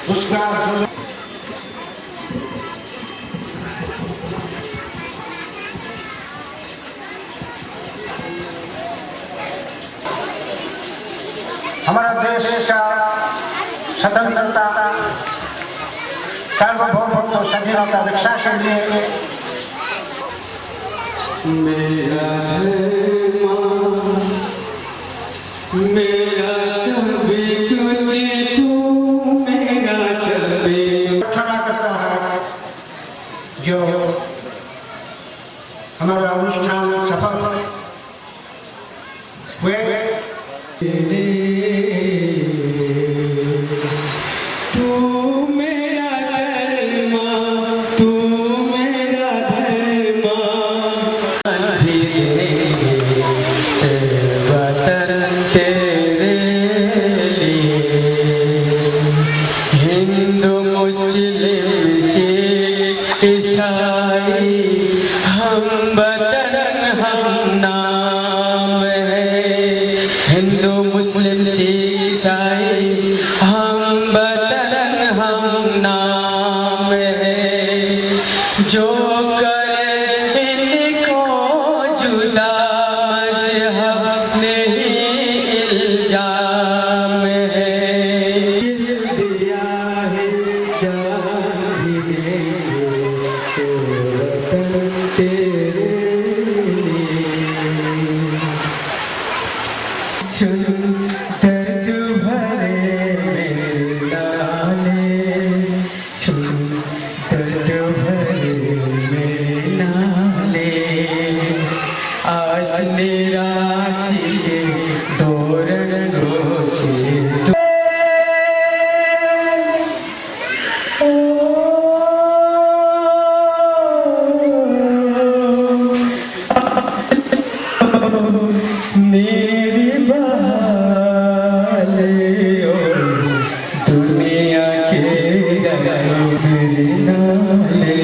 उसका हमारा देश का स्वतंत्रता सार्वभौमत्व स्वाधीनता रक्षा के लिए मेरा मेरा सभी तुझे तू मेरा सभी प्रार्थना करता है जो हमारा अनुष्ठान सफल हुए तू मेरा धर्म तू मेरा धर्म वतन तेरे लिए हिंदू मुस्लिम सिख ईसाई हम वतन हम नाम है हिंदू मुस्लिम सिख ईसाई हम वतन हम नाम है जो करे इनको जुदा मजहब नहीं इल्जाम है दिया है जान भी देंगे तो वतन तेरे लिए सुन दर्द भरे मेरे नाले सुन दर्द भरे मेरे नाले आज निराशी के तोरणों से मेरी बहाले ओ दुनिया के मेरे नाले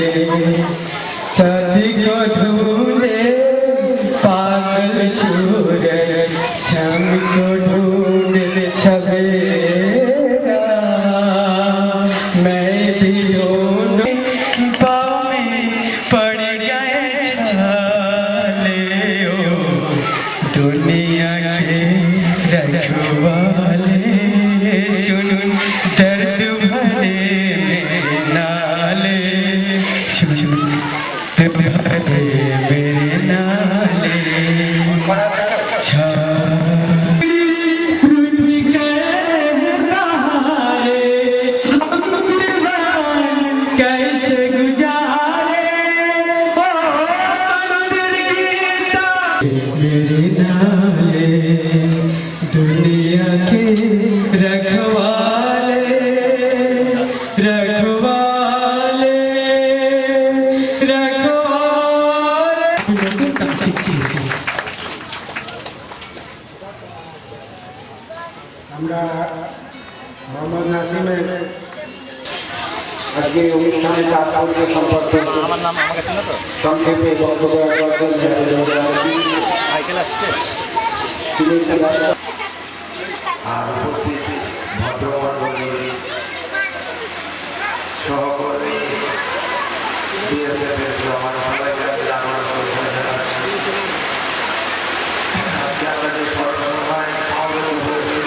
सभी को ढूंढे पागल सूरज शाम को ढूंढे सवेरा मैं भी ढूंढूं पाँव में पड़ गए छाले ओ दुनिया के रखवाले सुन दर्द भरे मेरे नाले सुन दर्द भरे मेरे नाले पृथ्वी के सहारे हम जीवन कैसे गुजारे ओ मेरे नाले दुनिया के रखवाले रखवाले रखवाले আমরা মোহাম্মদ নাসিমের আজকে অনুষ্ঠানে তাৎপর্য সম্পর্কে সংক্ষেপে বক্তব্য রাখবেন তিনি আর উপস্থিত ভদ্রমণ্ডলী সহকর্মী বিএসএফের আমার সবাইকে আমার আজকে আমরা যে স্মরণসভায় সমবেত হয়েছি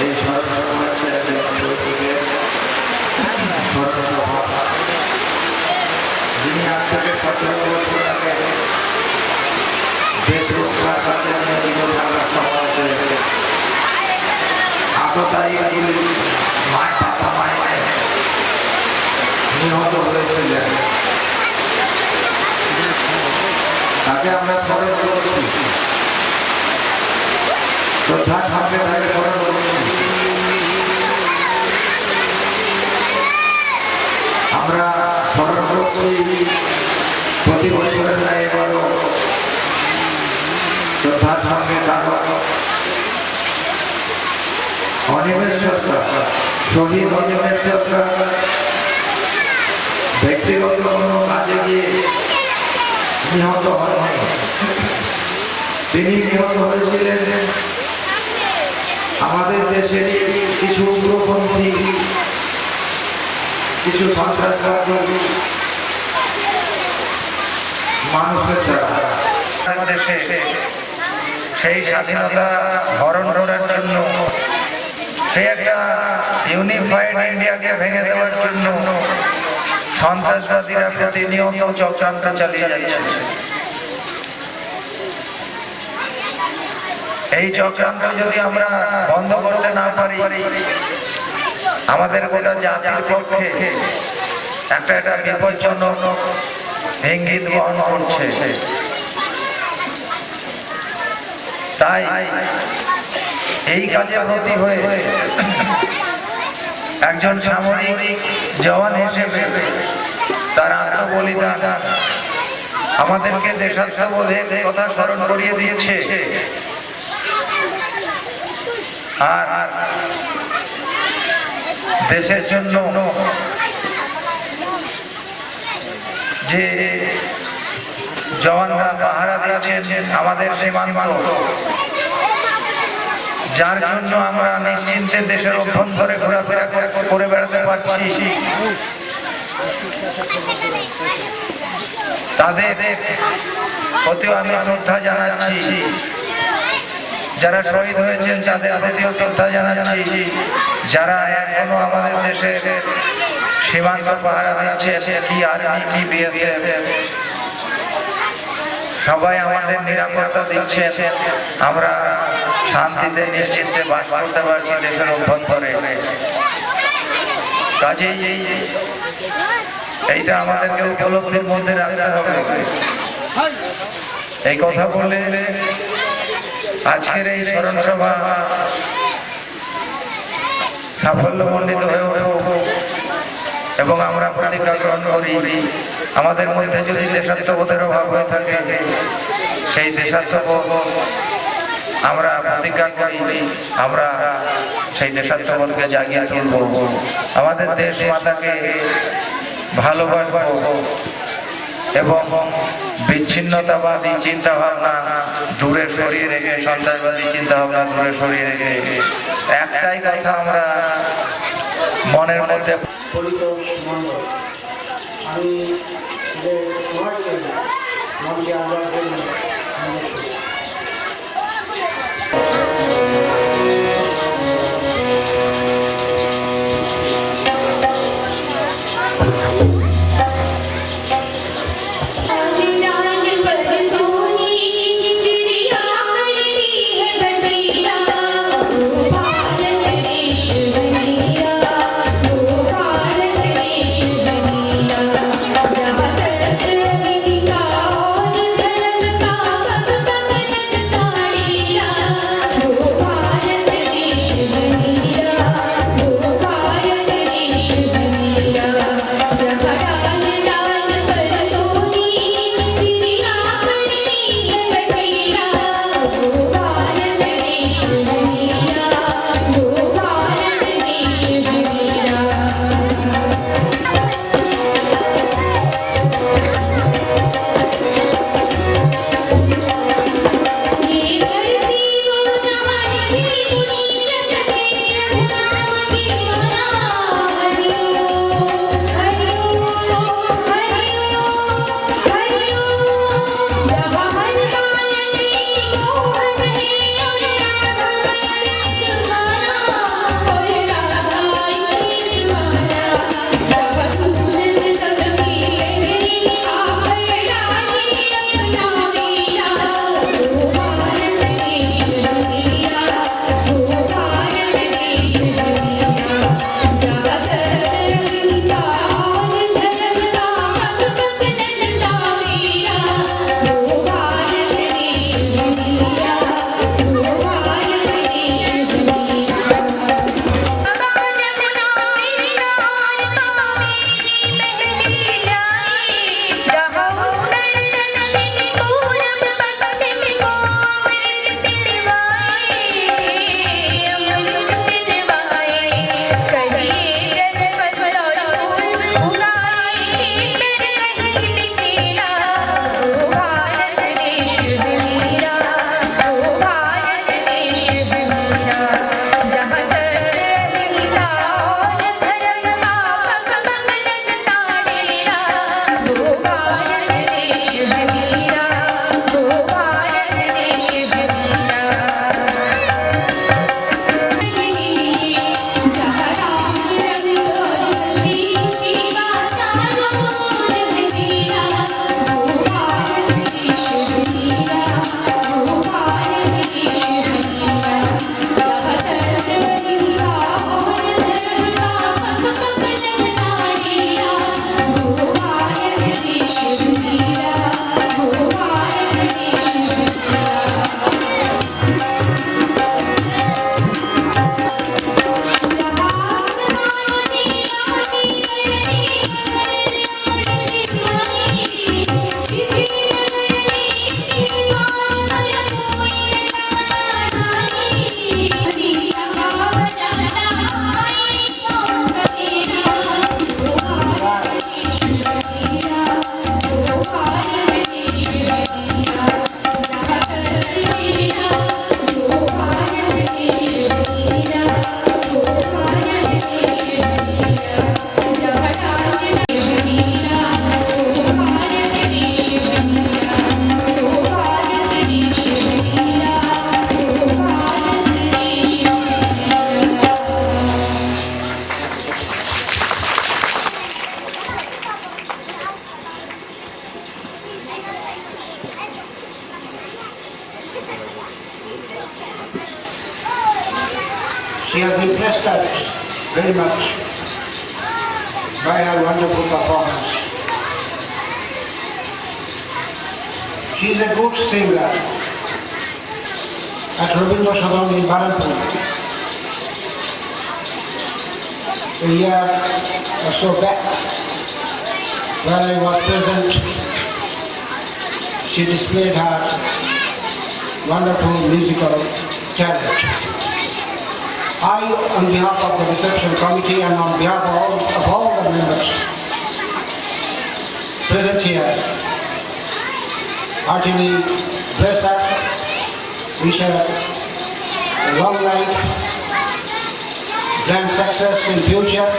এই স্মরণসভা হচ্ছে স্মরণসভা যিনি আজ থেকে 17 বছর আগে দেশ রক্ষার কাজে সমাজে আততায়ীগুলি মায় পাতা মায় নিহত হয়েছিলেন তাকে আমরা স্মরণ করছি শ্রদ্ধার সঙ্গে তাকে স্মরণ করছি আমরা স্মরণ করছি প্রতি বছরের ন্যায় এবারও শ্রদ্ধার সঙ্গে তারও অনিমেষর শহীদ অনিমেষর ব্যক্তিগত কোনো কাজে গিয়ে নিহত হন তিনি নিহত হয়েছিলেন আমাদের দেশের কিছু কিছু সন্ত্রাসবাদী মানুষের দ্বারা দেশে সেই স্বাধীনতা হরণ করার জন্য, সেই একটা ইউনিফাইড ইন্ডিয়াকে ভেঙে দেওয়ার জন্য সন্ত্রাসবাদীরা প্রতিনিয়ত চক্রান্ত চালিয়ে যাচ্ছে। এই চক্রান্ত যদি আমরা বন্ধ করতে না পারি, আমাদের গোটা জাতির পক্ষে একটা বিপজ্জনক ইঙ্গিত বহন করছে। তাই এই কাজে ব্রতী হয়ে একজন সামরিক জওয়ান হিসেবে তার আত্মবলিদান আমাদেরকে দেশাত্মবোধের কথা স্মরণ করিয়ে দিয়েছে। আর দেশের জন্য যে জওয়ানরা পাহারা দিচ্ছেন আমাদের সীমান্ত, যার জন্য আমরা নিশ্চিন্তে দেশের অভ্যন্তরে ঘোরাফেরা করে বেড়াতে পারছি, তাদের প্রতিও আমি শ্রদ্ধা জানাচ্ছি। যারা শহীদ হয়েছেন তাদের প্রতিও শ্রদ্ধা জানাচ্ছি। যারা এখনো আমাদের দেশের সীমান্ত পাহারা দিচ্ছে, কি আর্মি কি বিএসএফ, সবাই আমাদের নিরাপত্তা দিচ্ছে। আমরা শান্তিতে নিশ্চিন্তে বাস করতে পারছি দেশের অভ্যন্তরে। কাজেই এইটা আমাদেরকে উপলব্ধির মধ্যে রাখতে হবে। এই কথা বলে আজকের এই স্মরণ সভা সাফল্যমণ্ডিত হয়ে ওঠে এবং আমরা প্রতিজ্ঞা গ্রহণ করি, আমাদের মধ্যে যদি দেশাত্মবোধের অভাব হয়ে থাকে, সেই দেশাত্মবোধ আমরা প্রতিজ্ঞা করি আমরা সেই দেশাত্মবোধকে জাগিয়ে তুলব। আমাদের দেশ মাতাকে ভালোবাসবো এবং বিচ্ছিন্নতাবাদী চিন্তা ভাবনা দূরে সরিয়ে রেখে, সন্ত্রাসবাদী চিন্তা ভাবনা দূরে সরিয়ে রেখে একটাই কথা আমরা মনের মধ্যে পরিতোষ মণ্ডল, আমি যে সবাইকে মনকে আহ্বান করি। जहाँ सत्य अहिंसा और धर्म का has impressed us very much by her wonderful performance. She is a good singer at Rabindra Sadhan in Bharatpur. A year or so back, where I was present, she displayed her wonderful musical talent. I, on behalf of the reception committee and on behalf of all the members present here, heartily bless her, wish her a long life, grand success in future,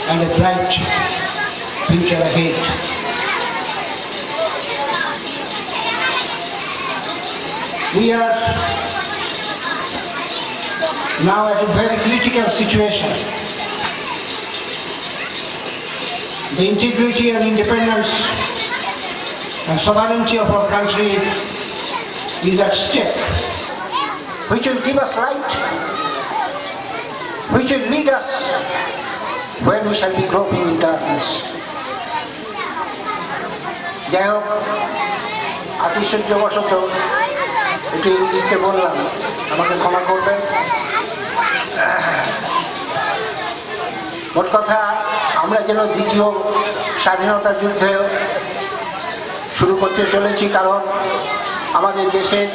and a bright future ahead. We are now at a very critical situation. The integrity and independence and sovereignty of our country is at stake, which will give us light, which will lead us when we shall be groping in darkness. যাই হোক, আতিশয্যবশত একটু ইংরেজিতে বললাম, আমাকে ক্ষমা করবেন। মোট কথা, আমরা যেন দ্বিতীয় স্বাধীনতা যুদ্ধ শুরু করতে চলেছি, কারণ আমাদের দেশের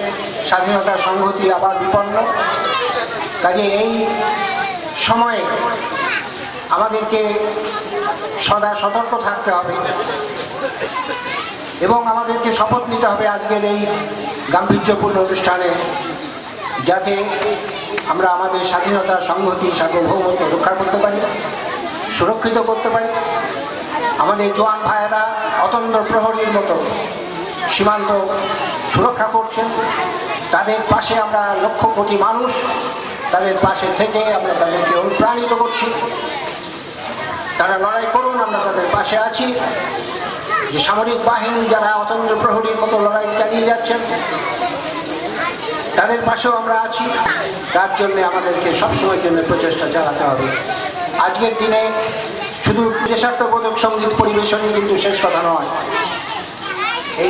স্বাধীনতা সংহতি আবার বিপন্ন। কাজে এই সময়ে আমাদেরকে সদা সতর্ক থাকতে হবে এবং আমাদেরকে শপথ নিতে হবে আজকের এই গাম্ভীর্যপূর্ণ অনুষ্ঠানে, যাতে আমরা আমাদের স্বাধীনতা সংহতি সার্বভৌমত্ব রক্ষা করতে পারি, সুরক্ষিত করতে পারি। আমাদের জওয়ান ভাইয়েরা অতন্দ্র প্রহরীর মতো সীমান্ত সুরক্ষা করছেন, তাদের পাশে আমরা লক্ষ কোটি মানুষ, তাদের পাশে থেকে আমরা তাদেরকে অনুপ্রাণিত করছি। তারা লড়াই করুন, আমরা তাদের পাশে আছি। যে সামরিক বাহিনী যারা অতন্দ্র প্রহরীর মতো লড়াই চালিয়ে যাচ্ছেন, তাদের পাশেও আমরা আছি। তার জন্য আমাদেরকে সবসময়ের জন্য প্রচেষ্টা চালাতে হবে। আজকের দিনে শুধু দেশাত্মবোধক সঙ্গীত পরিবেশনই কিন্তু শেষ কথা নয়, এই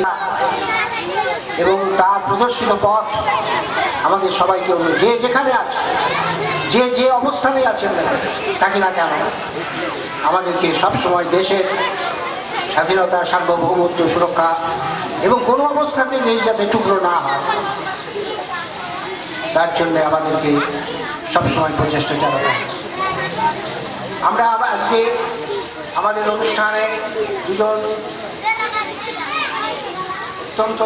এবং তার প্রদর্শিত পথ আমাদের সবাইকে, যে যেখানে আছে, যে যে অবস্থানে আছেন থাকি না কেন, আমাদেরকে সবসময় দেশের স্বাধীনতা সার্বভৌমত্ব সুরক্ষা এবং কোনো অবস্থাতে দেশ যাতে টুকরো না হয়, তার জন্য আমাদেরকে সবসময় প্রচেষ্টা চালাতে হবে। আমরা আজকে আমাদের অনুষ্ঠানে দুজন অত্যন্ত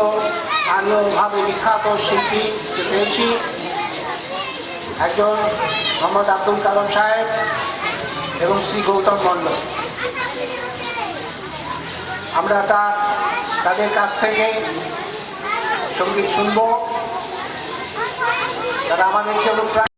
স্থানীয়ভাবে বিখ্যাত শিল্পী পেয়েছি। একজন মোহাম্মদ আব্দুল কালাম সাহেব এবং শ্রী গৌতম মণ্ডল। আমরা তাদের কাছ থেকে সঙ্গীত শুনবো, তারা আমাদেরকে অনুপ্রাণিত